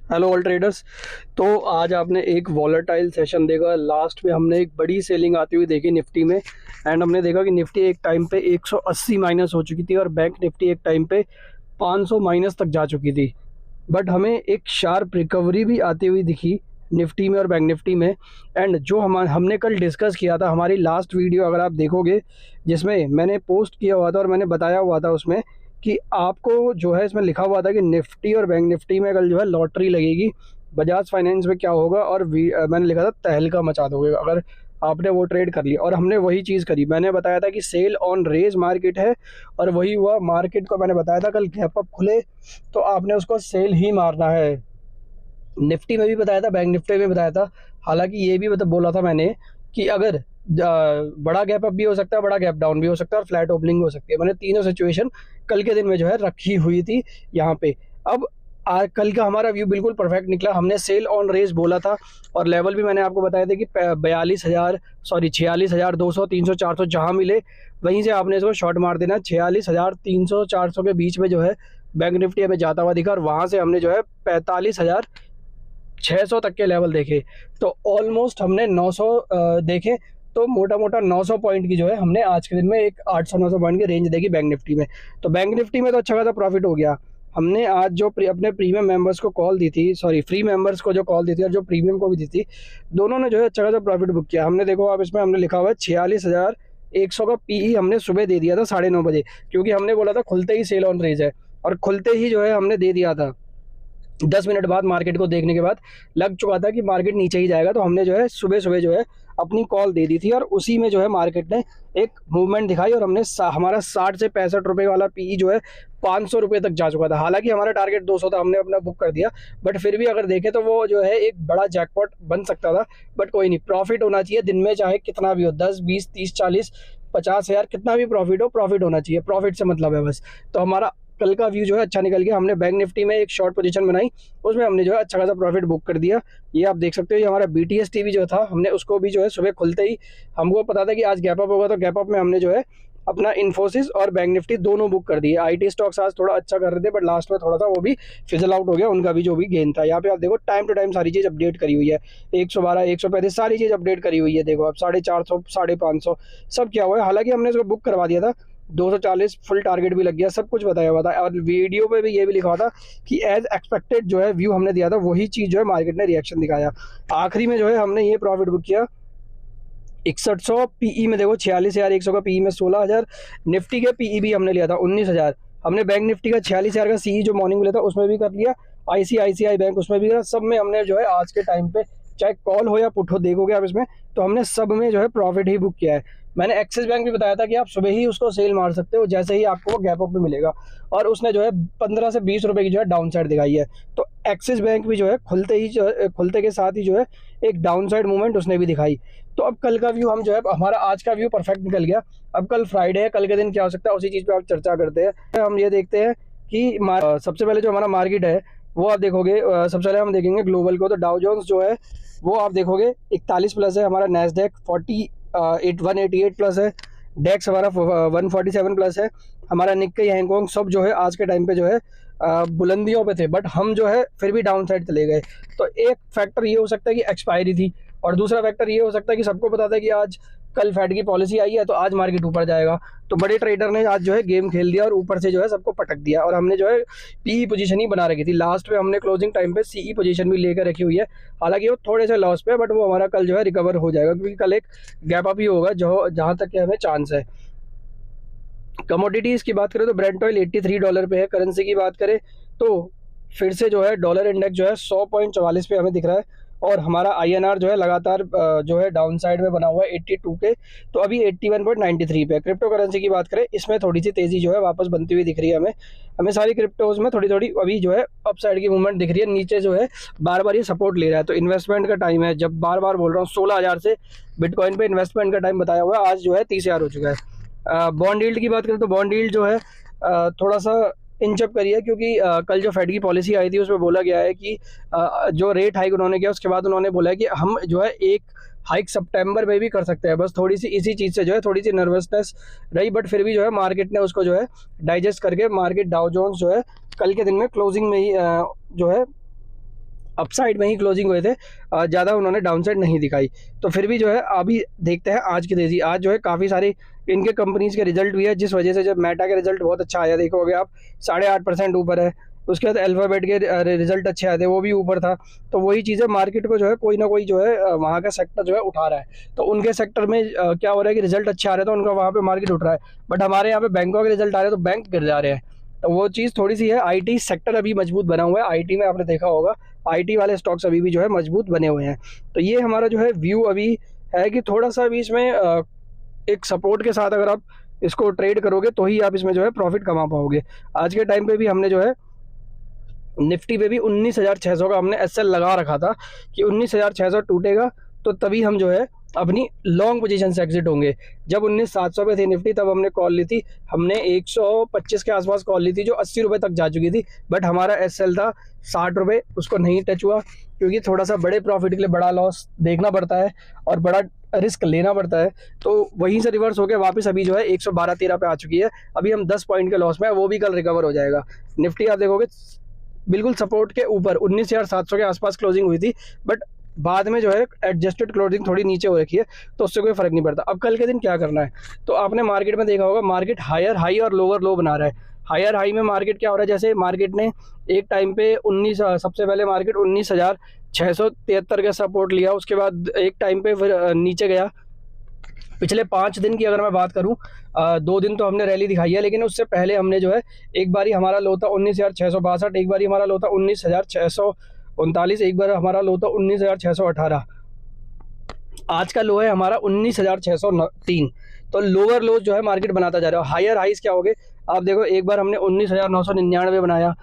Hello all traders. तो आज आपने एक वॉलेटाइल सेशन देखा। लास्ट में हमने एक बड़ी सेलिंग आती हुई देखी निफ्टी में, एंड हमने देखा कि निफ्टी एक टाइम पे 180 माइनस हो चुकी थी और बैंक निफ्टी एक टाइम पे 500 माइनस तक जा चुकी थी। बट हमें एक शार्प रिकवरी भी आती हुई दिखी निफ्टी में और बैंक निफ्टी में। एंड जो हमने कल डिस्कस किया था, हमारी लास्ट वीडियो अगर आप देखोगे जिसमें मैंने पोस्ट किया हुआ था और मैंने बताया हुआ था उसमें कि आपको जो है इसमें लिखा हुआ था कि निफ्टी और बैंक निफ्टी में कल जो है लॉटरी लगेगी, बजाज फाइनेंस में क्या होगा, और मैंने लिखा था तहलका मचा दोगे अगर आपने वो ट्रेड कर लिया। और हमने वही चीज़ करी। मैंने बताया था कि सेल ऑन रेज मार्केट है और वही हुआ। मार्केट को मैंने बताया था कल गैप अप खुले तो आपने उसको सेल ही मारना है। निफ्टी में भी बताया था, बैंक निफ्टी में बताया था। हालांकि ये भी बोला था मैंने कि अगर बड़ा गैप अप भी हो सकता है, बड़ा गैप डाउन भी हो सकता है और फ्लैट ओपनिंग भी हो सकती है। मैंने तीनों सिचुएशन कल के दिन में जो है रखी हुई थी यहाँ पे। अब कल का हमारा व्यू बिल्कुल परफेक्ट निकला। हमने सेल ऑन रेस बोला था और लेवल भी मैंने आपको बताया था कि 46,200 300 400 जहाँ मिले वहीं से आपने इसको शॉर्ट मार देना। 46,300 400 के बीच में जो है बैंक निफ्टी हमें जाता हुआ दिखा और वहाँ से हमने जो है 45,600 तक के लेवल देखे। तो ऑलमोस्ट हमने 900 देखे। तो मोटा मोटा 900 पॉइंट की जो है हमने आज के दिन में एक 800-900 पॉइंट की रेंज देखी बैंक निफ्टी में। तो बैंक निफ्टी में तो अच्छा खासा प्रॉफिट हो गया। हमने आज जो अपने प्रीमियम मेंबर्स को कॉल दी थी, सॉरी फ्री मेंबर्स को जो कॉल दी थी और जो प्रीमियम को भी दी थी, दोनों ने जो है अच्छा खासा प्रॉफिट बुक किया। हमने देखो आप इसमें हमने लिखा हुआ है 46,100 का पीई हमने सुबह दे दिया था 9:30 बजे, क्योंकि हमने बोला था खुलते ही सेल ऑन रेज है और खुलते ही जो है हमने दे दिया था। 10 मिनट बाद मार्केट को देखने के बाद लग चुका था कि मार्केट नीचे ही जाएगा, तो हमने जो है सुबह सुबह जो है अपनी कॉल दे दी थी और उसी में जो है मार्केट ने एक मूवमेंट दिखाई और हमने हमारा 60 से 65 रुपये वाला पीई जो है 500 रुपये तक जा चुका था। हालांकि हमारा टारगेट 200 था, हमने अपना बुक कर दिया, बट फिर भी अगर देखें तो वो जो है एक बड़ा जैकपॉट बन सकता था। बट कोई नहीं, प्रॉफिट होना चाहिए दिन में, चाहे कितना भी हो, 10 20 30 40 50 हज़ार कितना भी प्रॉफिट हो, प्रॉफिट होना चाहिए। प्रॉफिट से मतलब है बस। तो हमारा कल का व्यू जो है अच्छा निकल गया। हमने बैंक निफ्टी में एक शॉर्ट पोजीशन बनाई, उसमें हमने जो है अच्छा खासा प्रॉफिट बुक कर दिया। ये आप देख सकते हो। ये हमारा BTS टीवी जो था, हमने उसको भी जो है सुबह खुलते ही हमको पता था कि आज गैप अप होगा, तो गैप अप में हमने जो है अपना इन्फोसिस और बैंक निफ्टी दोनों बुक कर दिए। IT स्टॉक्स आज थोड़ा अच्छा कर रहे थे, बट लास्ट में थोड़ा सा वो भी फिजल आउट हो गया, उनका भी जो भी गेन था। यहाँ पे आप देखो टाइम टू टाइम सारी चीज़ अपडेट करी हुई है। 112 135 सारी चीज़ अपडेट करी हुई है। देखो आप 450 550 सब क्या हुआ है। हालांकि हमने इसको बुक करवा दिया था, 240 फुल टारगेट भी लग गया, सब कुछ बताया हुआ था और वीडियो पे भी ये भी लिखा हुआ था कि एज एक्सपेक्टेड जो है व्यू हमने दिया था, वही चीज़ जो है मार्केट ने रिएक्शन दिखाया। आखिरी में जो है हमने ये प्रॉफिट बुक किया 6100 पीई में। देखो 46,100 का पीई में 16,000। निफ्टी के पीई भी हमने लिया था 19,000। हमने बैंक निफ्टी का 46,000 का सीई जो मॉर्निंग में लिया था उसमें भी कर लिया। ICICI बैंक उसमें भी करा। सब में हमने जो है आज के टाइम पे चाहे कॉल हो या पुट हो, देखोगे आप इसमें तो हमने सब में जो है प्रॉफिट ही बुक किया है। मैंने एक्सिस बैंक भी बताया था कि आप सुबह ही उसको सेल मार सकते हो जैसे ही आपको वो गैप अप में मिलेगा, और उसने जो है 15 से 20 रुपए की जो है डाउन साइड दिखाई है। तो एक्सिस बैंक भी जो है खुलते के साथ ही जो है एक डाउन साइड मूवमेंट उसने भी दिखाई। तो अब कल का व्यू हम जो है, हमारा आज का व्यू परफेक्ट निकल गया। अब कल फ्राइडे है, कल के दिन क्या हो सकता है उसी चीज़ पे आप चर्चा करते हैं। हम ये देखते हैं कि सबसे पहले जो हमारा मार्केट है वो आप देखोगे, सबसे पहले हम देखेंगे ग्लोबल को। तो डाउ जोन्स जो है वो आप देखोगे 41 प्लस है, हमारा नैस्डैक 188 प्लस है, डेक्स हमारा 147 प्लस है, हमारा निक्केई हैंगकांग सब जो है आज के टाइम पे जो है बुलंदियों पे थे, बट हम जो है फिर भी डाउन साइड चले गए। तो एक फैक्टर ये हो सकता है कि एक्सपायरी थी, और दूसरा फैक्टर ये हो सकता है कि सबको पता था कि आज कल फेड की पॉलिसी आई है तो आज मार्केट ऊपर जाएगा, तो बड़े ट्रेडर ने आज जो है गेम खेल दिया और ऊपर से जो है सबको पटक दिया, और हमने जो है पीई पोजीशन ही बना रखी थी। लास्ट में हमने क्लोजिंग टाइम पे सीई पोजीशन भी लेकर रखी हुई है। हालांकि वो थोड़े से लॉस पे है, बट वो हमारा कल जो है रिकवर हो जाएगा, क्योंकि कल एक गैप अप ही होगा जो जहाँ तक कि हमें चांस है। कमोडिटीज़ की बात करें तो ब्रेंट ऑयल $83 पे है। करेंसी की बात करें तो फिर से जो है डॉलर इंडेक्स जो है 100.44 पे हमें दिख रहा है, और हमारा INR जो है लगातार जो है डाउन साइड में बना हुआ है 82 पे, तो अभी 81.93 पे। क्रिप्टो करेंसी की बात करें, इसमें थोड़ी सी तेज़ी जो है वापस बनती हुई दिख रही है हमें। हमें सारी क्रिप्टोज में थोड़ी थोड़ी अभी जो है अप साइड की मूवमेंट दिख रही है। नीचे जो है बार बार ये सपोर्ट ले रहा है, तो इन्वेस्टमेंट का टाइम है। जब बार बार बोल रहा हूँ 16,000 से बिटकॉइन पे इन्वेस्टमेंट का टाइम बताया हुआ है, आज जो है 30,000 हो चुका है। बॉन्ड यील्ड की बात करें तो बॉन्ड यील्ड जो है थोड़ा सा इंचअप करी है, क्योंकि कल जो फेड की पॉलिसी आई थी उसमें बोला गया है कि जो रेट हाइक उन्होंने किया उसके बाद उन्होंने बोला है कि हम जो है एक हाइक सितंबर में भी कर सकते हैं। बस थोड़ी सी इसी चीज़ से जो है थोड़ी सी नर्वसनेस रही, बट फिर भी जो है मार्केट ने उसको जो है डाइजेस्ट करके मार्केट डाउ जोन्स जो है कल के दिन में क्लोजिंग में ही जो है अपसाइड में ही क्लोजिंग हुए थे, ज़्यादा उन्होंने डाउनसाइड नहीं दिखाई। तो फिर भी जो है अभी देखते हैं आज की तेज़ी। आज जो है काफ़ी सारी इनके कंपनीज़ के रिजल्ट भी है, जिस वजह से जब मेटा के रिजल्ट बहुत अच्छा आया, देखोगे आप 8.5% ऊपर है। उसके बाद अल्फ़ाबेट के रिजल्ट अच्छे आए थे, वो भी ऊपर था। तो वही चीज़ें मार्केट को जो है कोई ना कोई जो है वहाँ का सेक्टर जो है उठा रहा है। तो उनके सेक्टर में क्या हो रहा है कि रिजल्ट अच्छे आ रहे हैं, तो उनका वहाँ पे मार्केट उठ रहा है। बट हमारे यहाँ पे बैंकों के रिजल्ट आ रहे हैं तो बैंक गिर जा रहे हैं। तो वो चीज़ थोड़ी सी है। आईटी सेक्टर अभी मजबूत बना हुआ है। आईटी में आपने देखा होगा, आईटी वाले स्टॉक्स अभी भी जो है मजबूत बने हुए हैं। तो ये हमारा जो है व्यू अभी है कि थोड़ा सा अभी इसमें एक सपोर्ट के साथ अगर आप इसको ट्रेड करोगे तो ही आप इसमें जो है प्रॉफिट कमा पाओगे। आज के टाइम पे भी हमने जो है निफ्टी पे भी 19,600 का हमने एसएल लगा रखा था कि 19,600 टूटेगा तो तभी हम जो है अपनी लॉन्ग पोजीशन से एग्जिट होंगे। जब 19,700 पे थी निफ्टी तब हमने कॉल ली थी, हमने 125 के आसपास कॉल ली थी जो 80 रुपये तक जा चुकी थी। बट हमारा एसएल था 60 रुपये, उसको नहीं टच हुआ क्योंकि थोड़ा सा बड़े प्रॉफिट के लिए बड़ा लॉस देखना पड़ता है और बड़ा रिस्क लेना पड़ता है। तो वहीं से रिवर्स होकर वापस अभी जो है 112-13 पे आ चुकी है। अभी हम 10 पॉइंट के लॉस में है, वो भी कल रिकवर हो जाएगा। निफ्टी आप देखोगे बिल्कुल सपोर्ट के ऊपर 19,700 के आसपास क्लोजिंग हुई थी, बट बाद में जो है एडजस्टेड क्लोजिंग थोड़ी नीचे हो रखी है, तो उससे कोई फर्क नहीं पड़ता। अब कल के दिन क्या करना है, तो आपने मार्केट में देखा होगा मार्केट हायर हाई और लोअर लो बना रहा है। हायर हाई में मार्केट क्या हो रहा है, जैसे मार्केट ने एक टाइम पे सबसे पहले मार्केट 19,673 का सपोर्ट लिया, उसके बाद एक टाइम पे फिर नीचे गया। पिछले 5 दिन की अगर मैं बात करूं, 2 दिन तो हमने रैली दिखाई है, लेकिन उससे पहले हमने जो है एक बारी हमारा लो था 19,662, एक बारी हमारा लो था 19,639, एक बार हमारा लो था 19,618। आज का लो है हमारा 19,603। तो लोअर लो जो है मार्केट बनाता जा रहा है। हायर हाइज क्या हो गए आप देखो, एक बार हमने 19,999 बनाया,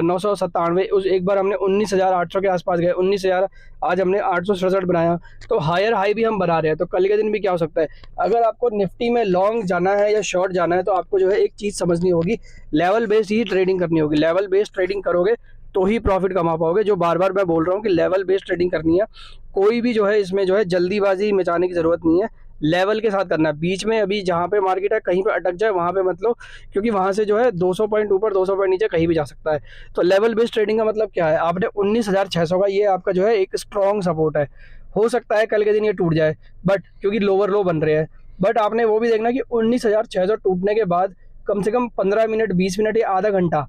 997, उस एक बार हमने 19,800 के आसपास गए, 19,000, आज हमने 867 बनाया। तो हायर हाई भी हम बना रहे हैं। तो कल के दिन भी क्या हो सकता है, अगर आपको निफ्टी में लॉन्ग जाना है या शॉर्ट जाना है तो आपको जो है एक चीज़ समझनी होगी, लेवल बेस्ड ही ट्रेडिंग करनी होगी। लेवल बेस्ड ट्रेडिंग करोगे तो ही प्रॉफिट कमा पाओगे। जो बार बार मैं बोल रहा हूँ कि लेवल बेस्ड ट्रेडिंग करनी है, कोई भी जो है इसमें जो है जल्दीबाजी मचाने की ज़रूरत नहीं है, लेवल के साथ करना है। बीच में अभी जहाँ पे मार्केट है कहीं पे अटक जाए वहाँ पे मत लो, क्योंकि वहाँ से जो है 200 पॉइंट ऊपर 200 पॉइंट नीचे कहीं भी जा सकता है। तो लेवल बेस्ड ट्रेडिंग का मतलब क्या है, आपने 19,600 का ये आपका जो है एक स्ट्रॉन्ग सपोर्ट है। हो सकता है कल के दिन ये टूट जाए, बट क्योंकि लोअर लो बन रहे हैं, बट आपने वो भी देखना कि 19,600 टूटने के बाद कम से कम 15 मिनट 20 मिनट या आधा घंटा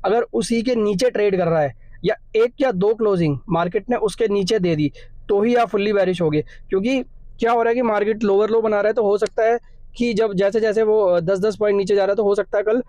अगर उसी के नीचे ट्रेड कर रहा है, या एक या दो क्लोजिंग मार्केट ने उसके नीचे दे दी, तो ही आप फुल्ली बेरिश होगे। क्योंकि क्या हो रहा है कि मार्केट लोअर लो बना रहा है, तो हो सकता है कि जब जैसे जैसे वो 10-10 पॉइंट नीचे जा रहा है, तो हो सकता है कल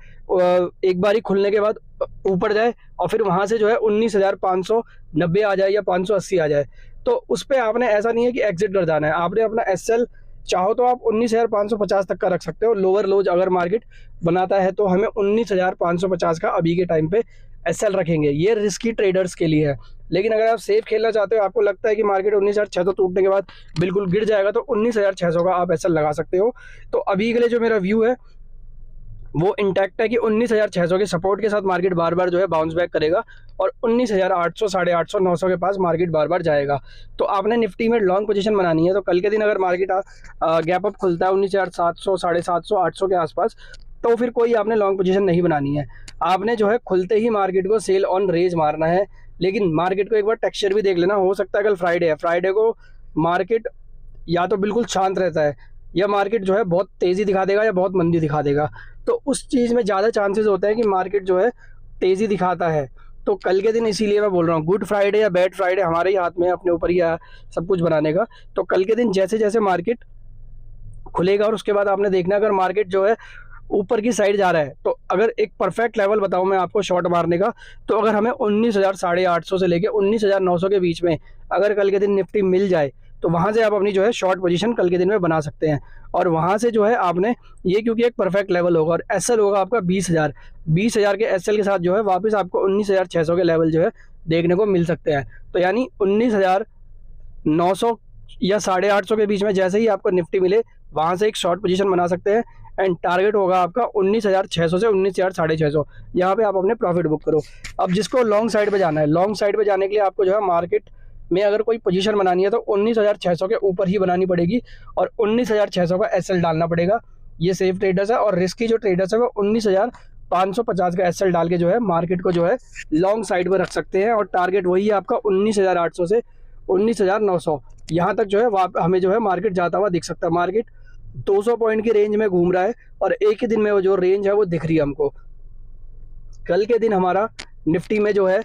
एक बारी खुलने के बाद ऊपर जाए और फिर वहाँ से जो है 19,590 आ जाए या 580 आ जाए। तो उस पर आपने ऐसा नहीं है कि एग्जिट कर जाना है, आपने अपना एसएल चाहो तो आप 19,550 तक का रख सकते हो। लोअर लो अगर मार्केट बनाता है तो हमें 19,550 का अभी के टाइम पे एसएल रखेंगे। ये रिस्की ट्रेडर्स के लिए है। लेकिन अगर आप सेफ खेलना चाहते हो, आपको लगता है कि मार्केट 19,600 टूटने के बाद बिल्कुल गिर जाएगा, तो 19,600 का आप एसएल लगा सकते हो। तो अभी के लिए जो मेरा व्यू है वो इंटैक्ट है कि 19,600 के सपोर्ट के साथ मार्केट बार बार जो है बाउंस बैक करेगा और 19,800, 850, 900 के पास मार्केट बार बार जाएगा। तो आपने निफ्टी में लॉन्ग पोजीशन बनानी है। तो कल के दिन अगर मार्केट गैप अप खुलता है 19,700, 750, 800 के आसपास, तो फिर कोई आपने लॉन्ग पोजीशन नहीं बनानी है। आपने जो है खुलते ही मार्केट को सेल ऑन रेज मारना है। लेकिन मार्केट को एक बार टेक्सचर भी देख लेना, हो सकता है कल फ्राइडे है, फ्राइडे को मार्केट या तो बिल्कुल शांत रहता है या मार्केट जो है बहुत तेज़ी दिखा देगा या बहुत मंदी दिखा देगा। तो उस चीज़ में ज़्यादा चांसेस होते हैं कि मार्केट जो है तेज़ी दिखाता है। तो कल के दिन इसीलिए मैं बोल रहा हूँ, गुड फ्राइडे या बैड फ्राइडे हमारे ही हाथ में है, अपने ऊपर ही है सब कुछ बनाने का। तो कल के दिन जैसे जैसे मार्केट खुलेगा और उसके बाद आपने देखना, अगर मार्केट जो है ऊपर की साइड जा रहा है, तो अगर एक परफेक्ट लेवल बताऊं मैं आपको शॉर्ट मारने का, तो अगर हमें 19,850 से लेके 19,900 के बीच में अगर कल के दिन निफ्टी मिल जाए, तो वहाँ से आप अपनी जो है शॉर्ट पोजीशन कल के दिन में बना सकते हैं। और वहाँ से जो है आपने ये, क्योंकि एक परफेक्ट लेवल होगा और एसएल होगा आपका 20,000 के एसएल के साथ जो है वापस आपको 19,600 के लेवल जो है देखने को मिल सकते हैं। तो यानी 19,900 या 850 के बीच में जैसे ही आपको निफ्टी मिले, वहाँ से एक शॉर्ट पोजीशन बना सकते हैं। एंड टारगेट होगा आपका 19,600 से 19,650। यहाँ पे आप अपने प्रॉफिट बुक करो। अब जिसको लॉन्ग साइड पे जाना है, लॉन्ग साइड पे जाने के लिए आपको जो है मार्केट में अगर कोई पोजीशन बनानी है तो 19,600 के ऊपर ही बनानी पड़ेगी और 19,600 का एसएल डालना पड़ेगा। ये सेफ ट्रेडर्स है। और रिस्की जो ट्रेडर्स है वो 550 का एसएल डाल के जो है मार्केट को जो है लॉन्ग साइड में रख सकते हैं। और टारगेट वही है आपका 19,800 से 19,900, यहाँ तक जो है हमें जो है मार्केट जाता हुआ दिख सकता है। मार्केट 200 पॉइंट की रेंज में घूम रहा है और एक ही दिन में वो जो रेंज है वो दिख रही है हमको। कल के दिन हमारा निफ्टी में जो है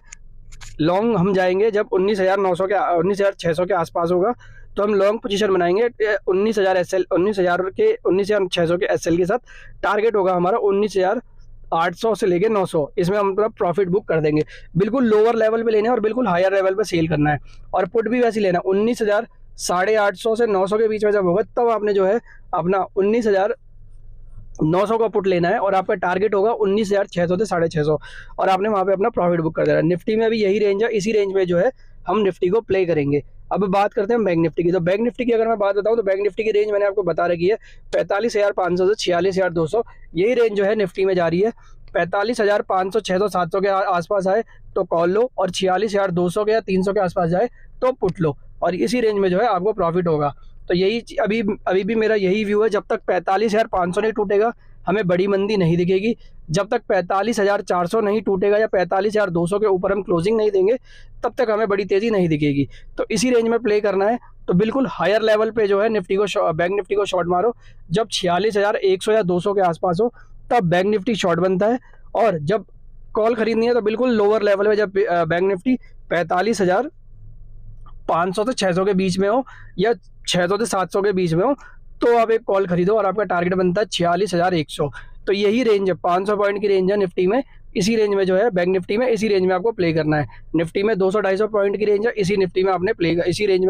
लॉन्ग हम जाएंगे जब 19,900 के 19,600 के आसपास होगा, तो हम लॉन्ग पोजीशन बनाएंगे 19,000 एसएल 19,600 के एसएल के साथ। टारगेट होगा हमारा 19,800 से लेके 900, इसमें हम पूरा प्रॉफिट बुक कर देंगे। बिल्कुल लोअर लेवल पे लेना है और बिल्कुल हायर लेवल पे सेल करना है। और पुट भी वैसे लेना, 19,850 से 900 के बीच में जब होगा तब आपने जो है अपना 19,900 का पुट लेना है और आपका टारगेट होगा 19,600 से 650, और आपने वहाँ पे अपना प्रॉफिट बुक कर देना है। निफ्टी में भी यही रेंज है, इसी रेंज में जो है हम निफ्टी को प्ले करेंगे। अब बात करते हैं बैंक निफ्टी की। तो बैंक निफ्टी की अगर मैं बात बताऊं तो बैंक निफ्टी की रेंज मैंने आपको बता रखी है 45,500 से 46,200, यही रेंज जो है निफ्टी में जा रही है। 45,500 600 700 के आसपास आए तो कॉल लो, और 46,200 के या 300 के आसपास जाए तो पुट लो, और इसी रेंज में जो है आपको प्रॉफिट होगा। तो यही अभी भी मेरा यही व्यू है, जब तक 45,500 नहीं टूटेगा हमें बड़ी मंदी नहीं दिखेगी। जब तक 45,400 नहीं टूटेगा या 45,200 के ऊपर हम क्लोजिंग नहीं देंगे तब तक हमें बड़ी तेज़ी नहीं दिखेगी। तो इसी रेंज में प्ले करना है। तो बिल्कुल हायर लेवल पे जो है निफ्टी को बैंक निफ्टी को शॉर्ट मारो जब 46,100 या 200 के आसपास हो, तब बैंक निफ्टी शॉर्ट बनता है। और जब कॉल खरीदनी है तो बिल्कुल लोअर लेवल में जब बैंक निफ्टी 45,500 से 600 के बीच में हो या 600 से 700 के बीच में हो, तो आप एक कॉल खरीदो और आपका टारगेट बनता है 46,100। तो यही रेंज है, 500 पॉइंट की रेंज है निफ्टी में, इसी रेंज में जो है बैंक निफ्टी में इसी रेंज में आपको प्ले करना है। निफ्टी में 200-250 पॉइंट की रेंज है, इसी रेंज में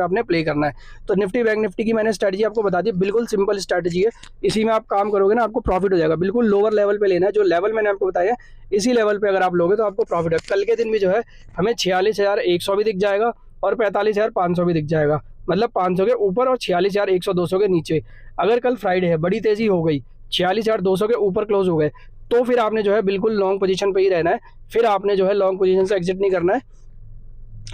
आपने प्ले करना है। तो निफ्टी बैंक निफ्टी की मैंने स्ट्रैटेजी आपको बता दी, बिल्कुल सिंपल स्ट्रैटेजी है, इसी में आप काम करोगे ना आपको प्रॉफिट हो जाएगा। बिल्कुल लोअर लेवल पे लेना है, जो लेवल मैंने आपको बताया इसी लेवल पे अगर आप लोगे तो आपको प्रॉफिट है। कल के दिन भी जो है हमें 46,100 भी दिख जाएगा और 45,500 भी दिख जाएगा, मतलब 500 के ऊपर और 46,100 200 के नीचे। अगर कल फ्राइडे है, बड़ी तेज़ी हो गई, 46,200 के ऊपर क्लोज हो गए, तो फिर आपने जो है बिल्कुल लॉन्ग पोजीशन पे ही रहना है। फिर आपने जो है लॉन्ग पोजीशन से एग्जिट नहीं करना है।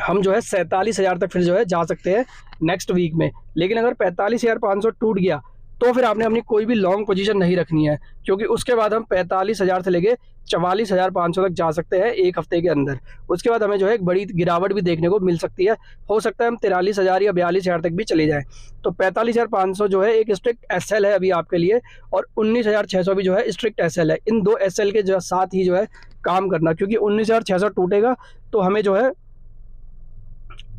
हम जो है 47,000 तक फिर जो है जा सकते हैं नेक्स्ट वीक में। लेकिन अगर 45,500 टूट गया तो फिर आपने अपनी कोई भी लॉन्ग पोजीशन नहीं रखनी है, क्योंकि उसके बाद हम 45,000 से लेके 44,500 तक जा सकते हैं एक हफ्ते के अंदर। उसके बाद हमें जो है एक बड़ी गिरावट भी देखने को मिल सकती है, हो सकता है हम 43,000 या 42,000 तक भी चले जाएं। तो 45,500 जो है एक स्ट्रिक्ट एसएल है अभी आपके लिए, और 19,600 भी जो है स्ट्रिक्ट एसएल है। इन दो एसएल के जो साथ ही जो है काम करना, क्योंकि 19,600 टूटेगा तो हमें जो है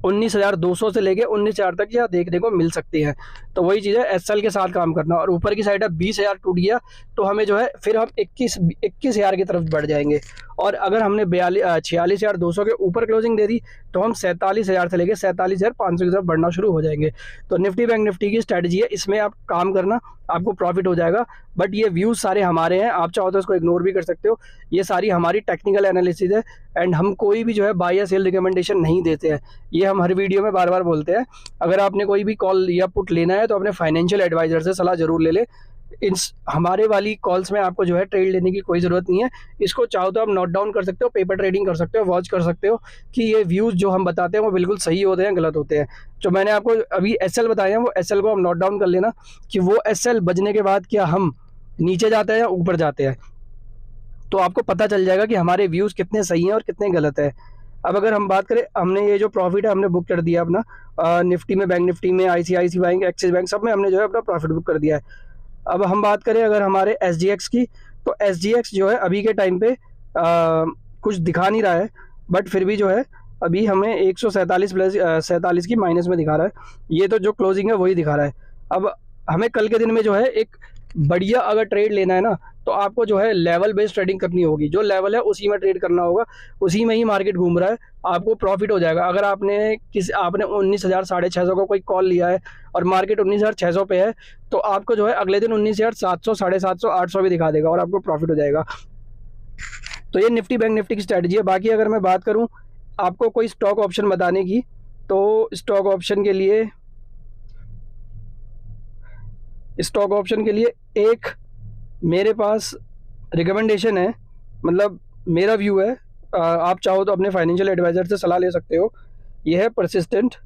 19,200 से लेके 19,000 तक यह देखने को मिल सकती है। तो वही चीज़ है, एसएल के साथ काम करना। और ऊपर की साइड है 20,000 टूट गया तो हमें जो है फिर हम 21,000 की तरफ बढ़ जाएंगे। और अगर हमने 46,200 के ऊपर क्लोजिंग दे दी तो हम 47,000 से लेके 47,500 की तरफ बढ़ना शुरू हो जाएंगे। तो निफ्टी बैंक निफ्टी की स्ट्रैटेजी है, इसमें आप काम करना, आपको प्रॉफिट हो जाएगा। बट ये व्यूज़ सारे हमारे हैं, आप चाहो तो इसको इग्नोर भी कर सकते हो। ये सारी हमारी टेक्निकल एनालिसिस है, एंड हम कोई भी जो है बाय या सेल रिकमेंडेशन नहीं देते हैं। ये हम हर वीडियो में बार बार बोलते हैं। अगर आपने कोई भी कॉल या पुट लेना है तो अपने फाइनेंशियल एडवाइजर से सलाह जरूर ले लें। हमारे वाली कॉल्स में आपको जो है ट्रेड लेने की कोई ज़रूरत नहीं है। इसको चाहो तो आप नोट डाउन कर सकते हो, पेपर ट्रेडिंग कर सकते हो, वॉच कर सकते हो कि ये व्यूज़ जो हम बताते हैं वो बिल्कुल सही होते हैं गलत होते हैं। जो मैंने आपको अभी एसएल बताए हैं वो एसएल को हम नोट डाउन कर लेना कि वो एसएल बजने के बाद क्या हम नीचे जाते हैं या ऊपर जाते हैं, तो आपको पता चल जाएगा कि हमारे व्यूज़ कितने सही हैं और कितने गलत है। अब अगर हम बात करें, हमने ये जो प्रॉफिट है हमने बुक कर दिया अपना निफ्टी में, बैंक निफ्टी में, ICICI बैंक, एक्सिस बैंक, सब में हमने जो है अपना प्रॉफिट बुक कर दिया है। अब हम बात करें अगर हमारे SGX की, तो SGX जो है अभी के टाइम पे कुछ दिखा नहीं रहा है, बट फिर भी जो है अभी हमें 147 प्लस 47 की माइनस में दिखा रहा है। ये तो जो क्लोजिंग है वही दिखा रहा है। अब हमें कल के दिन में जो है एक बढ़िया अगर ट्रेड लेना है ना, तो आपको जो है लेवल बेस्ड ट्रेडिंग करनी होगी। जो लेवल है उसी में ट्रेड करना होगा, उसी में ही मार्केट घूम रहा है, आपको प्रॉफिट हो जाएगा। अगर आपने 19,600 का कोई कॉल लिया है और मार्केट 19,600 पे है, तो आपको जो है अगले दिन 19,700, 750, 800 भी दिखा देगा और आपको प्रॉफिट हो जाएगा। तो ये निफ्टी बैंक निफ्टी की स्ट्रैटेजी है। बाकी अगर मैं बात करूँ आपको कोई स्टॉक ऑप्शन बताने की, तो स्टॉक ऑप्शन के लिए एक मेरे पास रिकमेंडेशन है, मतलब मेरा व्यू है, आप चाहो तो अपने फाइनेंशियल एडवाइज़र से सलाह ले सकते हो। ये है परसिस्टेंट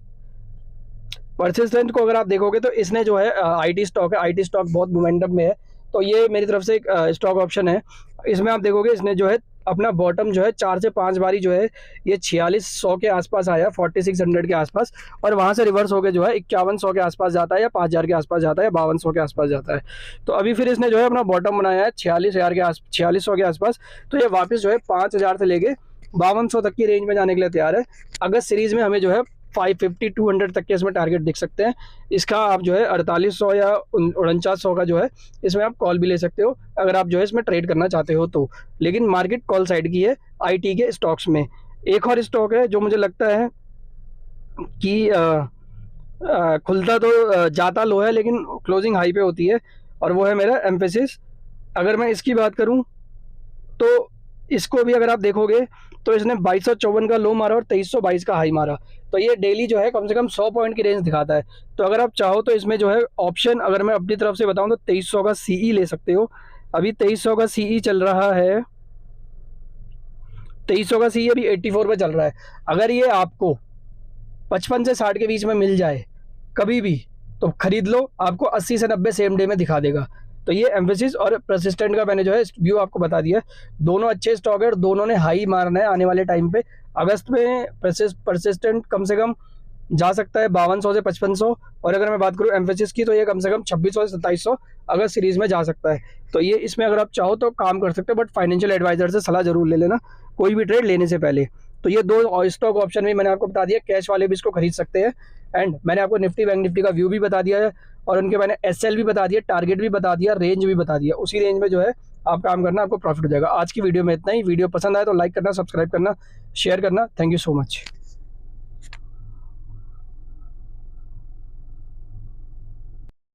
को अगर आप देखोगे तो इसने जो है IT स्टॉक है, IT स्टॉक बहुत मोमेंटम में है, तो ये मेरी तरफ से एक स्टॉक ऑप्शन है। इसमें आप देखोगे इसने जो है अपना बॉटम जो है 4 से 5 बारी जो है ये 4600 के आसपास आया, 4600 के आसपास, और वहाँ से रिवर्स होकर जो है 5100 के आसपास जाता है, या 5000 के आसपास जाता है, या 5200 के आसपास जाता है। तो अभी फिर इसने जो है अपना बॉटम बनाया है 4600 के आसपास। तो ये वापस जो है 5000 से लेके 5200 तक की रेंज में जाने के लिए तैयार है। अगस्त सीरीज़ में हमें जो है 550 200 तक के इसमें टारगेट दिख सकते हैं। इसका आप जो है 4800 या 4900 का जो है इसमें आप कॉल भी ले सकते हो, अगर आप जो है इसमें ट्रेड करना चाहते हो तो। लेकिन मार्केट कॉल साइड की है आईटी के स्टॉक्स में। एक और स्टॉक है जो मुझे लगता है कि खुलता तो जाता लो है लेकिन क्लोजिंग हाई पे होती है, और वो है मेरा एम्फेसिस। अगर मैं इसकी बात करूं तो इसको भी अगर आप देखोगे तो इसने 2254 का लो मारा और 2322 का हाई मारा। तो ये डेली जो है कम से कम 100 पॉइंट की रेंज दिखाता है। तो अगर आप चाहो तो इसमें जो है ऑप्शन, अगर मैं अपनी तरफ से बताऊं तो 2300 का सीई ले सकते हो। अभी 2300 का सीई चल रहा है, 2300 का सीई अभी 84 पे चल रहा है। अगर ये आपको 55 से 60 के बीच में मिल जाए कभी भी तो खरीद लो, आपको 80 से 90 सेम डे में दिखा देगा। तो ये एम्फेसिस और परसिस्टेंट का मैंने जो है व्यू आपको बता दिया। दोनों अच्छे स्टॉक है और दोनों ने हाई मारना है आने वाले टाइम पे। अगस्त में परसिस्टेंट कम से कम जा सकता है 5200 से 5500, और अगर मैं बात करूँ एम्फेसिस की तो ये कम से कम 2600 से 2700 अगस्त सीरीज में जा सकता है। तो ये इसमें अगर आप चाहो तो काम कर सकते हो, बट फाइनेंशियल एडवाइजर से सलाह जरूर ले लेना कोई भी ट्रेड लेने से पहले। तो ये दो स्टॉक ऑप्शन भी मैंने आपको बता दिया, कैश वाले भी इसको खरीद सकते हैं। एंड मैंने आपको निफ्टी बैंक निफ्टी का व्यू भी बता दिया है, और उनके मैंने एसएल भी बता दिया, टारगेट भी बता दिया, रेंज भी बता दिया। उसी रेंज में जो है आप काम करना, आपको प्रॉफिट हो जाएगा। आज की वीडियो में इतना ही। वीडियो पसंद आए तो लाइक करना, सब्सक्राइब करना, शेयर करना। Thank you so much.